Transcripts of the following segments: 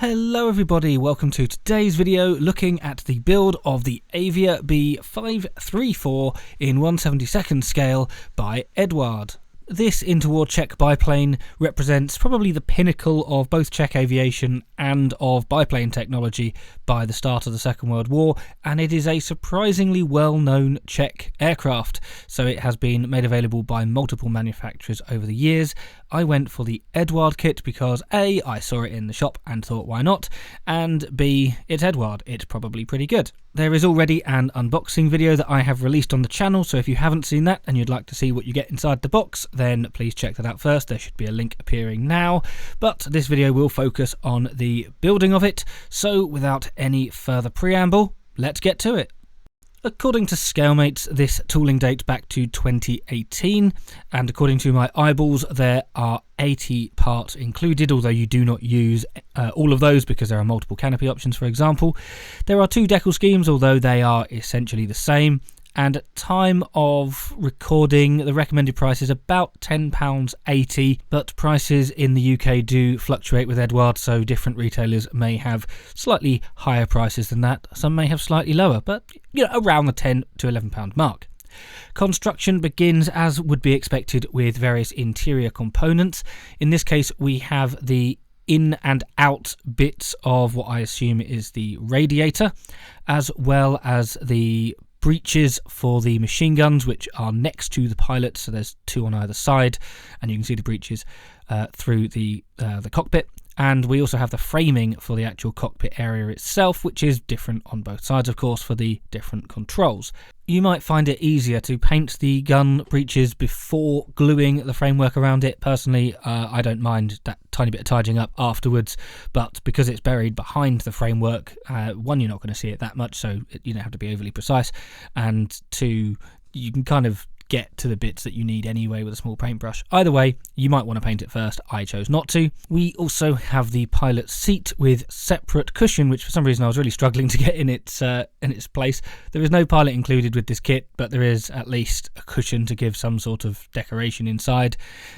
Hello everybody, welcome to today's video looking at the build of the Avia B.534 in 1/72nd scale by Eduard. This interwar Czech biplane represents probably the pinnacle of both Czech aviation and of biplane technology by the start of the Second World War, and it is a surprisingly well-known Czech aircraft, so it has been made available by multiple manufacturers over the years. I went for the Eduard kit because A, I saw it in the shop and thought why not, and B, it's Eduard, it's probably pretty good. There is already an unboxing video that I have released on the channel, so if you haven't seen that and you'd like to see what you get inside the box, then please check that out first. There should be a link appearing now, but this video will focus on the building of it, so without any further preamble, let's get to it. According to Scalemates, this tooling dates back to 2018, and according to my eyeballs, there are 80 parts included, although you do not use all of those because there are multiple canopy options, for example. There are two decal schemes, although they are essentially the same, and at time of recording, the recommended price is about £10.80, but prices in the UK do fluctuate with Eduard, so different retailers may have slightly higher prices than that. Some may have slightly lower, but around the £10 to £11 mark. Construction begins, as would be expected, with various interior components. In this case, we have the in and out bits of what I assume is the radiator, as well as the breeches for the machine guns, which are next to the pilot, so there's two on either side, and you can see the breeches through the cockpit. And we also have the framing for the actual cockpit area itself, which is different on both sides, of course, for the different controls. You might find it easier to paint the gun breeches before gluing the framework around it. Personally, I don't mind that tiny bit of tidying up afterwards, but because it's buried behind the framework, one, you're not going to see it that much, so you don't have to be overly precise, and two, you can kind of get to the bits that you need anyway with a small paintbrush. Either way, you might want to paint it first. I chose not to. We also have the pilot seat with separate cushion, which for some reason I was really struggling to get in its place. There is no pilot included with this kit, but there is at least a cushion to give some sort of decoration inside,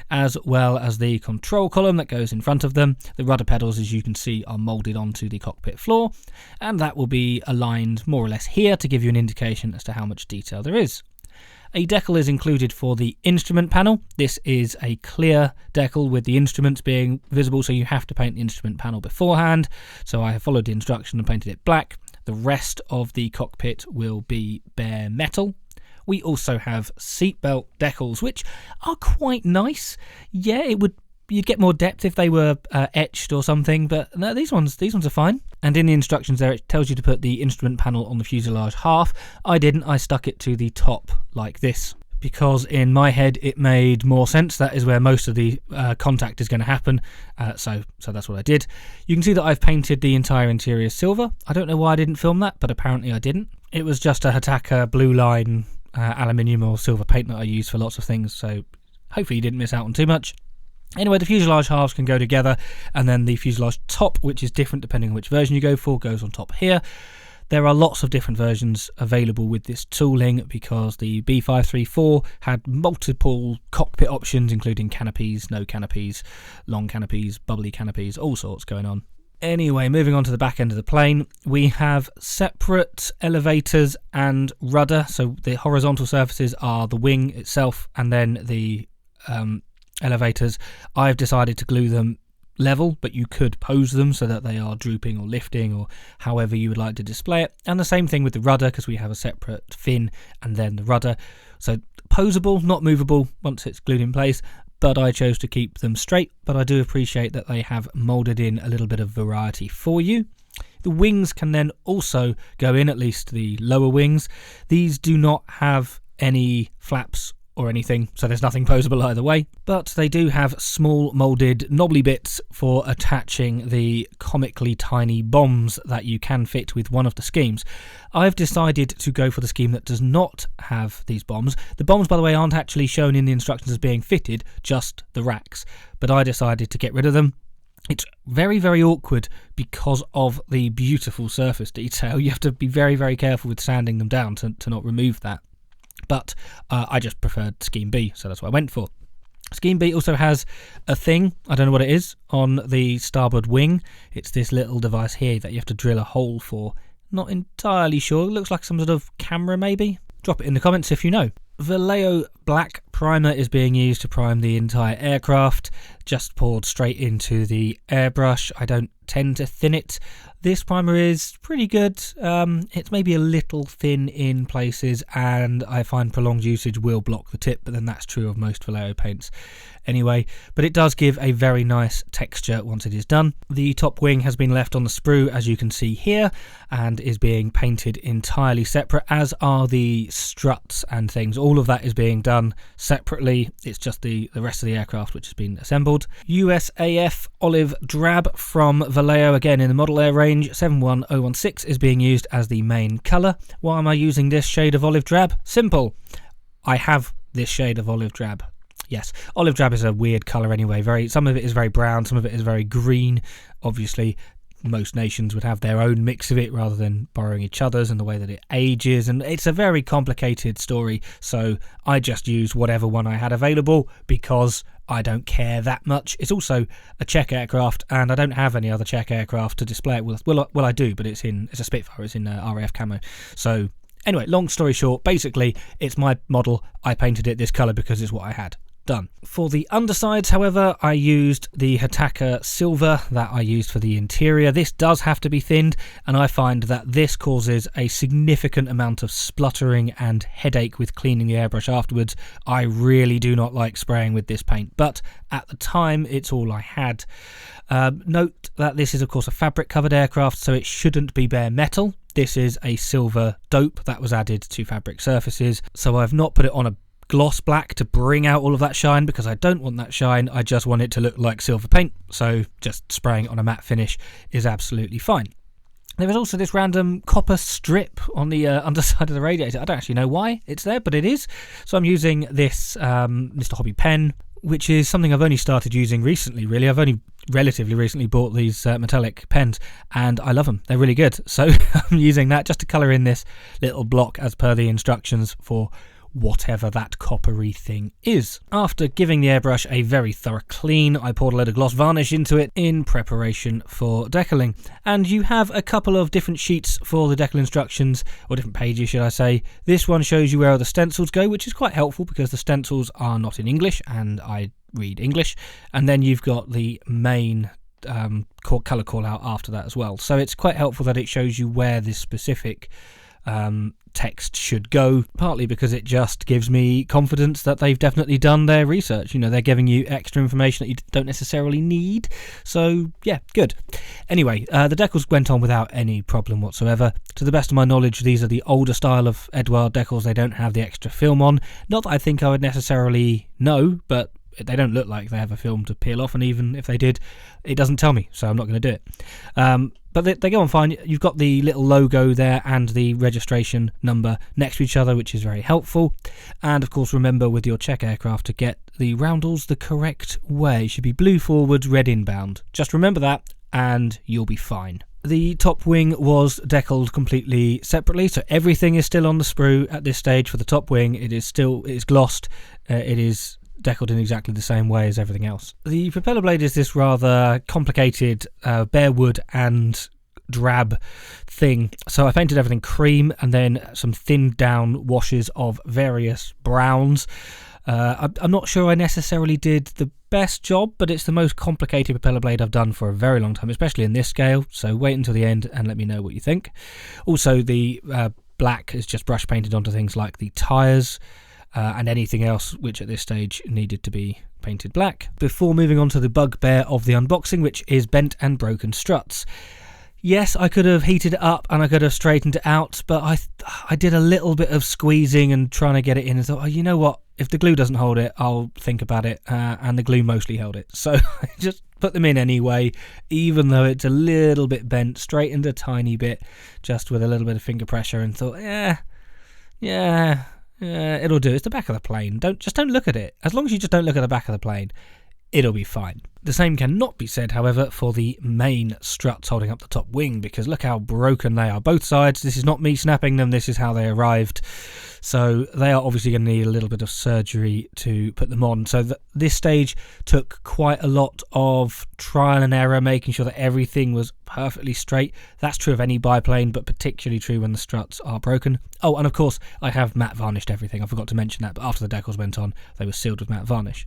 as well as the control column that goes in front of them. The rudder pedals, as you can see, are moulded onto the cockpit floor, and that will be aligned more or less here to give you an indication as to how much detail there is. A decal is included for the instrument panel. This is a clear decal with the instruments being visible, so you have to paint the instrument panel beforehand. So I have followed the instruction and painted it black. The rest of the cockpit will be bare metal. We also have seatbelt decals, which are quite nice. Yeah, you'd get more depth if they were etched or something, but no, these ones are fine. And in the instructions there, it tells you to put the instrument panel on the fuselage half. I didn't. I stuck it to the top like this, because in my head it made more sense. That is where most of the contact is going to happen, so that's what I did. You can see that I've painted the entire interior silver. I don't know why I didn't film that, but apparently I didn't. It was just a Hataka blue line aluminium or silver paint that I use for lots of things, so hopefully you didn't miss out on too much. Anyway, the fuselage halves can go together, and then the fuselage top, which is different depending on which version you go for, goes on top here. There are lots of different versions available with this tooling because the B534 had multiple cockpit options, including canopies, no canopies, long canopies, bubbly canopies, all sorts going on. Anyway, moving on to the back end of the plane, we have separate elevators and rudder. So the horizontal surfaces are the wing itself, and then the elevators. I've decided to glue them level, but you could pose them so that they are drooping or lifting or however you would like to display it. And the same thing with the rudder, because we have a separate fin and then the rudder. So posable, not movable once it's glued in place, but I chose to keep them straight. But I do appreciate that they have moulded in a little bit of variety for you. The wings can then also go in, at least the lower wings. These do not have any flaps or anything, so there's nothing posable either way, but they do have small moulded knobbly bits for attaching the comically tiny bombs that you can fit with one of the schemes. I've decided to go for the scheme that does not have these bombs. The bombs, by the way, aren't actually shown in the instructions as being fitted, just the racks, but I decided to get rid of them. It's very, very awkward because of the beautiful surface detail. You have to be very, very careful with sanding them down to not remove that. But I just preferred Scheme B, so that's what I went for. Scheme B also has a thing, I don't know what it is, on the starboard wing. It's this little device here that you have to drill a hole for. Not entirely sure. It looks like some sort of camera maybe. Drop it in the comments if you know. Vallejo black primer is being used to prime the entire aircraft, just poured straight into the airbrush. I don't tend to thin it. This primer is pretty good. It's maybe a little thin in places, and I find prolonged usage will block the tip, but then that's true of most Vallejo paints anyway. But it does give a very nice texture once it is done. The top wing has been left on the sprue, as you can see here, and is being painted entirely separate, as are the struts and things. All of that is being done separately. It's just the rest of the aircraft which has been assembled. USAF olive drab from Vallejo, again in the model air range 71016, is being used as the main colour. Why am I using this shade of olive drab? Simple. I have this shade of olive drab. Yes, olive drab is a weird colour anyway. Some of it is very brown, some of it is very green. Obviously, most nations would have their own mix of it rather than borrowing each other's, and the way that it ages, and it's a very complicated story, so I just used whatever one I had available because I don't care that much. It's also a Czech aircraft, and I don't have any other Czech aircraft to display it with. Well, I do, but it's a Spitfire. It's in RAF camo. So anyway, long story short, basically it's my model. I painted it this colour because it's what I had. Done. For the undersides, however, I used the Hataka silver that I used for the interior. This does have to be thinned, and I find that this causes a significant amount of spluttering and headache with cleaning the airbrush afterwards. I really do not like spraying with this paint, but at the time it's all I had. Note that this is of course a fabric covered aircraft, so it shouldn't be bare metal. This is a silver dope that was added to fabric surfaces, so I've not put it on a gloss black to bring out all of that shine because I don't want that shine. I just want it to look like silver paint, so just spraying it on a matte finish is absolutely fine. There is also this random copper strip on the underside of the radiator. I don't actually know why it's there, but it is. So I'm using this Mr. Hobby pen, which is something I've only started using recently, really. I've only relatively recently bought these metallic pens, and I love them. They're really good. So I'm using that just to colour in this little block as per the instructions for whatever that coppery thing is. After giving the airbrush a very thorough clean, I poured a load of gloss varnish into it in preparation for decaling. And you have a couple of different sheets for the decal instructions, or different pages should I say. This one shows you where the stencils go, which is quite helpful because the stencils are not in English and I read English. And then you've got the main colour call out after that as well. So it's quite helpful that it shows you where this specific text should go, partly because it just gives me confidence that they've definitely done their research. You know, they're giving you extra information that you don't necessarily need. So yeah, good. Anyway, the decals went on without any problem whatsoever. To the best of my knowledge, these are the older style of Eduard decals. They don't have the extra film on. Not that I think I would necessarily know, but they don't look like they have a film to peel off, and even if they did, it doesn't tell me, so I'm not going to do it. But they go on fine. You've got the little logo there and the registration number next to each other, which is very helpful. And of course, remember with your Czech aircraft to get the roundels the correct way. It should be blue forward, red inbound. Just remember that and you'll be fine. The top wing was decaled completely separately, so everything is still on the sprue at this stage for the top wing. It is glossed. It is decaled in exactly the same way as everything else. The propeller blade is this rather complicated bare wood and drab thing, so I painted everything cream and then some thinned down washes of various browns. I'm not sure I necessarily did the best job, but it's the most complicated propeller blade I've done for a very long time, especially in this scale, so wait until the end and let me know what you think. Also, the black is just brush painted onto things like the tyres, and anything else which at this stage needed to be painted black. Before moving on to the bugbear of the unboxing, which is bent and broken struts. Yes, I could have heated it up and I could have straightened it out, but I did a little bit of squeezing and trying to get it in and thought, oh, you know what, if the glue doesn't hold it, I'll think about it, and the glue mostly held it. So I just put them in anyway, even though it's a little bit bent, straightened a tiny bit, just with a little bit of finger pressure, and thought, yeah, it'll do. It's the back of the plane. Just don't look at it. As long as you just don't look at the back of the plane, it'll be fine. The same cannot be said, however, for the main struts holding up the top wing, because look how broken they are. Both sides, this is not me snapping them, this is how they arrived. So they are obviously going to need a little bit of surgery to put them on. So this stage took quite a lot of trial and error, making sure that everything was perfectly straight. That's true of any biplane, but particularly true when the struts are broken. Oh, and of course, I have matte varnished everything. I forgot to mention that, but after the decals went on, they were sealed with matte varnish.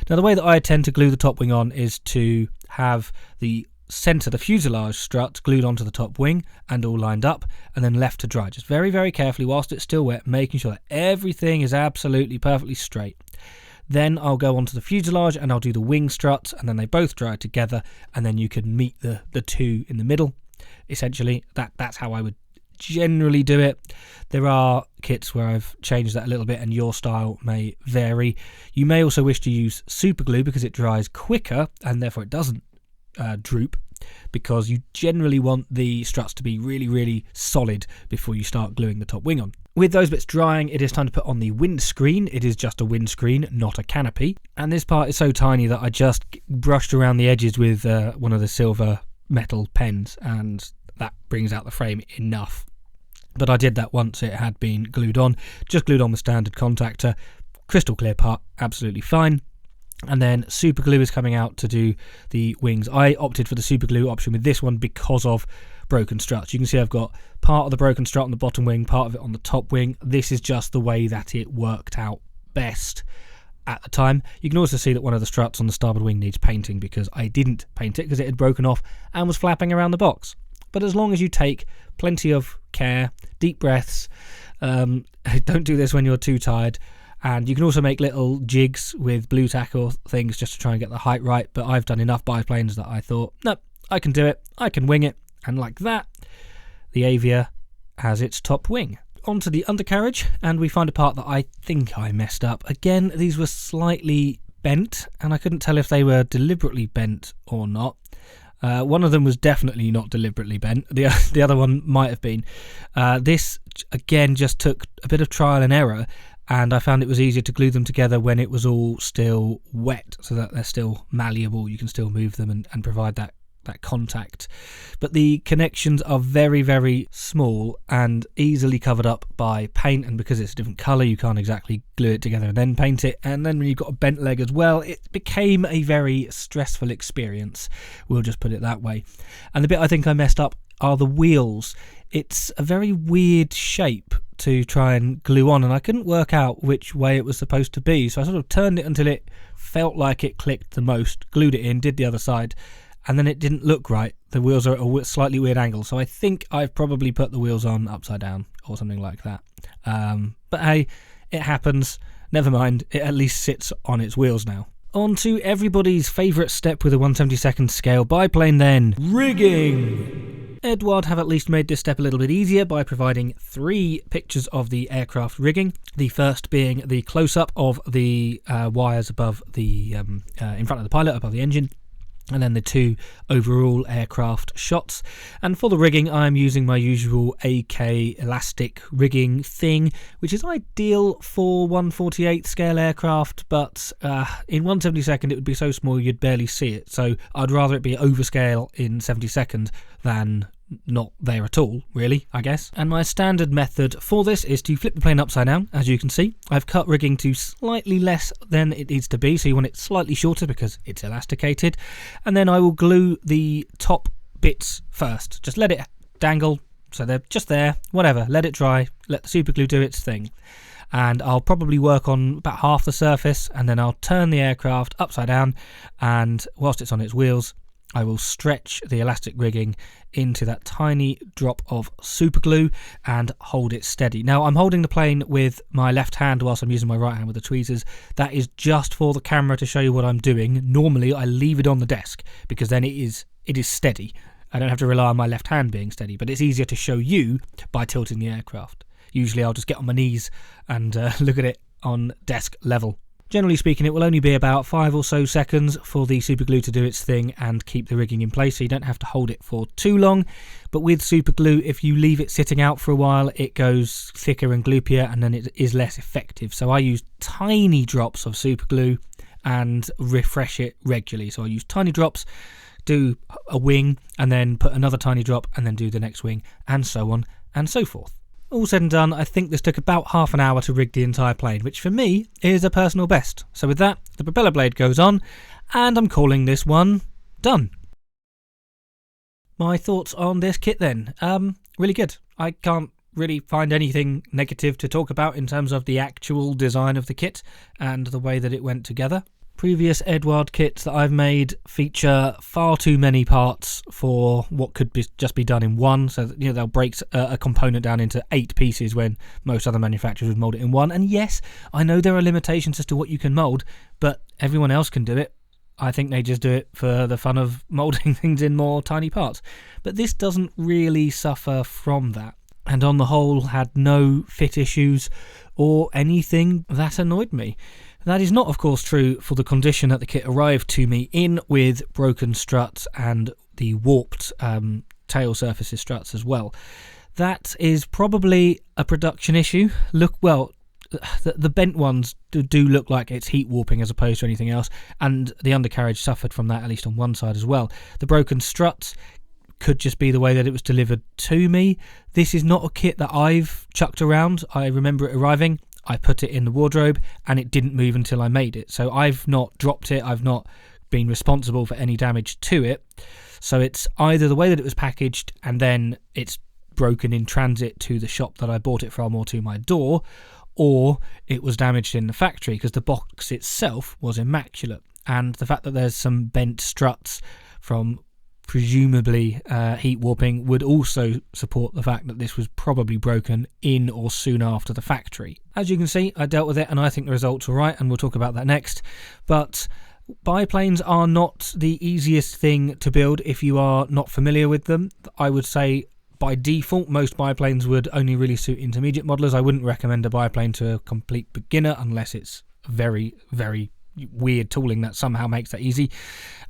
Now, the way that I tend to glue the top wing on is to have the centre, the fuselage strut, glued onto the top wing and all lined up, and then left to dry. Just very, very carefully whilst it's still wet, making sure that everything is absolutely perfectly straight. Then I'll go onto the fuselage and I'll do the wing struts, and then they both dry together, and then you can meet the two in the middle. Essentially, that's how I would generally do it. There are kits where I've changed that a little bit and your style may vary. You may also wish to use super glue because it dries quicker and therefore it doesn't droop, because you generally want the struts to be really, really solid before you start gluing the top wing on. With those bits drying, it is time to put on the windscreen. It is just a windscreen, not a canopy. And this part is so tiny that I just brushed around the edges with one of the silver metal pens, and that brings out the frame enough. But I did that once it had been glued on, just glued on with standard contactor, crystal clear part, absolutely fine. And then super glue is coming out to do the wings. I opted for the super glue option with this one because of broken struts. You can see I've got part of the broken strut on the bottom wing, part of it on the top wing. This is just the way that it worked out best at the time. You can also see that one of the struts on the starboard wing needs painting because I didn't paint it because it had broken off and was flapping around the box. But as long as you take plenty of care, deep breaths, don't do this when you're too tired. And you can also make little jigs with blue tack or things just to try and get the height right. But I've done enough biplanes that I thought, no, I can do it. I can wing it. And like that, the Avia has its top wing. Onto the undercarriage, and we find a part that I think I messed up. Again, these were slightly bent, and I couldn't tell if they were deliberately bent or not. One of them was definitely not deliberately bent. The other one might have been. This, again, just took a bit of trial and error. And I found it was easier to glue them together when it was all still wet, so that they're still malleable. You can still move them and provide that contact. But the connections are very, very small and easily covered up by paint. And because it's a different colour, you can't exactly glue it together and then paint it. And then when you've got a bent leg as well, it became a very stressful experience. We'll just put it that way. And the bit I think I messed up are the wheels. It's a very weird shape to try and glue on, and I couldn't work out which way it was supposed to be, so I sort of turned it until it felt like it clicked the most, glued it in, did the other side, and then it didn't look right. The wheels are at a slightly weird angle, so I think I've probably put the wheels on upside down or something like that. But hey, it happens. Never mind, it at least sits on its wheels now. On to everybody's favourite step with a 1/72nd scale biplane then, rigging! Eduard have at least made this step a little bit easier by providing 3 pictures of the aircraft rigging. The first being the close-up of the wires above the in front of the pilot, above the engine, and then the 2 overall aircraft shots. And for the rigging, I'm using my usual AK elastic rigging thing, which is ideal for 1/48 scale aircraft, but in 1/72 it would be so small you'd barely see it. So I'd rather it be overscale in 72nd than not there at all, really, I guess. And my standard method for this is to flip the plane upside down, as you can see. I've cut rigging to slightly less than it needs to be, so you want it slightly shorter because it's elasticated. And then I will glue the top bits first. Just let it dangle, so they're just there, whatever, let it dry, let the super glue do its thing. And I'll probably work on about half the surface, and then I'll turn the aircraft upside down, and whilst it's on its wheels, I will stretch the elastic rigging into that tiny drop of super glue and hold it steady. Now, I'm holding the plane with my left hand whilst I'm using my right hand with the tweezers. That is just for the camera to show you what I'm doing. Normally, I leave it on the desk because then it is steady. I don't have to rely on my left hand being steady, but it's easier to show you by tilting the aircraft. Usually, I'll just get on my knees and look at it on desk level. Generally speaking, it will only be about 5 or so seconds for the super glue to do its thing and keep the rigging in place, so you don't have to hold it for too long. But with super glue, if you leave it sitting out for a while, it goes thicker and gloopier, and then it is less effective. So I use tiny drops of super glue and refresh it regularly. So I use tiny drops, do a wing, and then put another tiny drop, and then do the next wing, and so on and so forth. All said and done, I think this took about half an hour to rig the entire plane, which for me is a personal best. So with that, the propeller blade goes on, and I'm calling this one done. My thoughts on this kit then? Really good. I can't really find anything negative to talk about in terms of the actual design of the kit and the way that it went together. Previous Eduard kits that I've made feature far too many parts for what could just be done in one, so that, they'll break a component down into 8 pieces when most other manufacturers would mould it in one. And yes, I know there are limitations as to what you can mould, but everyone else can do it. I think they just do it for the fun of moulding things in more tiny parts. But this doesn't really suffer from that, and on the whole had no fit issues or anything that annoyed me. That is not, of course, true for the condition that the kit arrived to me in, with broken struts and the warped tail surfaces struts as well. That is probably a production issue. The bent ones do look like it's heat warping as opposed to anything else, and the undercarriage suffered from that, at least on one side as well. The broken struts could just be the way that it was delivered to me. This is not a kit that I've chucked around. I remember it arriving, I put it in the wardrobe, and it didn't move until I made it. So I've not dropped it, I've not been responsible for any damage to it. So it's either the way that it was packaged and then it's broken in transit to the shop that I bought it from or to my door, or it was damaged in the factory, because the box itself was immaculate. And the fact that there's some bent struts from presumably heat warping would also support the fact that this was probably broken in or soon after the factory. As you can see, I dealt with it and I think the results were right, and we'll talk about that next. But biplanes are not the easiest thing to build if you are not familiar with them. I would say by default most biplanes would only really suit intermediate modelers. I wouldn't recommend a biplane to a complete beginner unless it's very, very weird tooling that somehow makes that easy.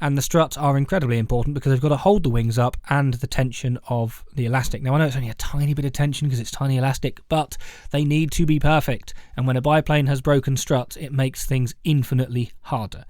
And the struts are incredibly important because they've got to hold the wings up and the tension of the elastic. Now I know it's only a tiny bit of tension because it's tiny elastic, but they need to be perfect, and when a biplane has broken struts it makes things infinitely harder.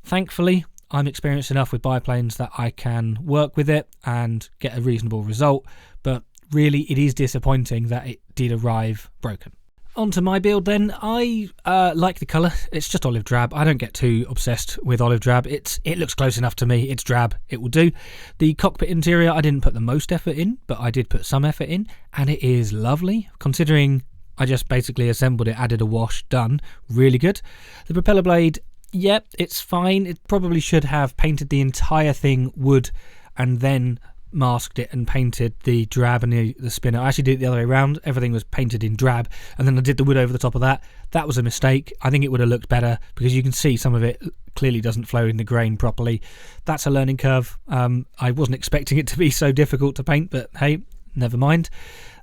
Thankfully I'm experienced enough with biplanes that I can work with it and get a reasonable result, but really it is disappointing that it did arrive broken. On to my build then. I like the colour. It's just olive drab. I don't get too obsessed with olive drab. It looks close enough to me. It's drab. It will do. The cockpit interior, I didn't put the most effort in, but I did put some effort in, and it is lovely, considering I just basically assembled it, added a wash, done. Really good. The propeller blade, yep, it's fine. It probably should have painted the entire thing wood and then masked it and painted the drab and the spinner. I actually did it the other way around. Everything was painted in drab and then I did the wood over the top of that. That was a mistake. I think it would have looked better because you can see some of it clearly doesn't flow in the grain properly. That's a learning curve. I wasn't expecting it to be so difficult to paint, but hey, never mind.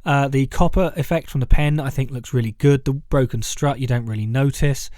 The copper effect from the pen I think looks really good. The broken strut you don't really notice.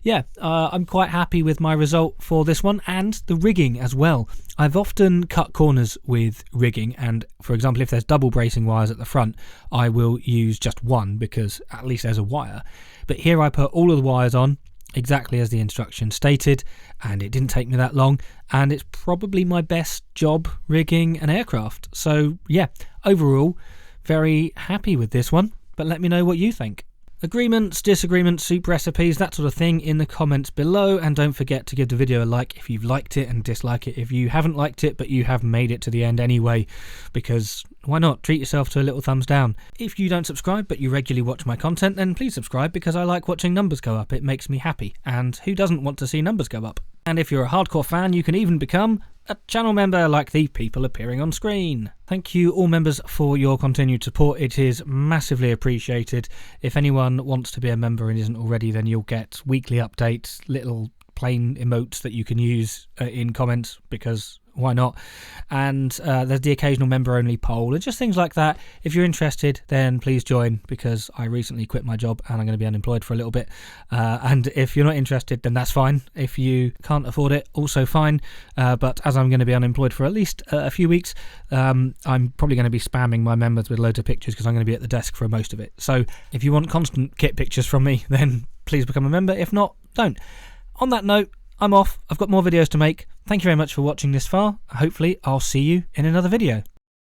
Yeah, I'm quite happy with my result for this one, and the rigging as well. I've often cut corners with rigging, and for example if there's double bracing wires at the front I will use just one because at least there's a wire. But here I put all of the wires on exactly as the instructions stated, and it didn't take me that long, and it's probably my best job rigging an aircraft. So yeah, overall very happy with this one, but let me know what you think. Agreements, disagreements, soup recipes, that sort of thing in the comments below, and don't forget to give the video a like if you've liked it and dislike it if you haven't liked it but you have made it to the end anyway, because why not? Treat yourself to a little thumbs down. If you don't subscribe but you regularly watch my content, then please subscribe because I like watching numbers go up. It makes me happy, and who doesn't want to see numbers go up? And if you're a hardcore fan you can even become a channel member like the people appearing on screen. Thank you all members for your continued support. It is massively appreciated. If anyone wants to be a member and isn't already, then you'll get weekly updates, little plain emotes that you can use in comments because why not? And there's the occasional member only poll and just things like that. If you're interested then please join, because I recently quit my job and I'm going to be unemployed for a little bit, and if you're not interested then that's fine. If you can't afford it, also fine, but as I'm going to be unemployed for at least a few weeks, I'm probably going to be spamming my members with loads of pictures because I'm going to be at the desk for most of it. So if you want constant kit pictures from me then please become a member. If not, don't. On that note, I'm off. I've got more videos to make. Thank you very much for watching this far. Hopefully I'll see you in another video.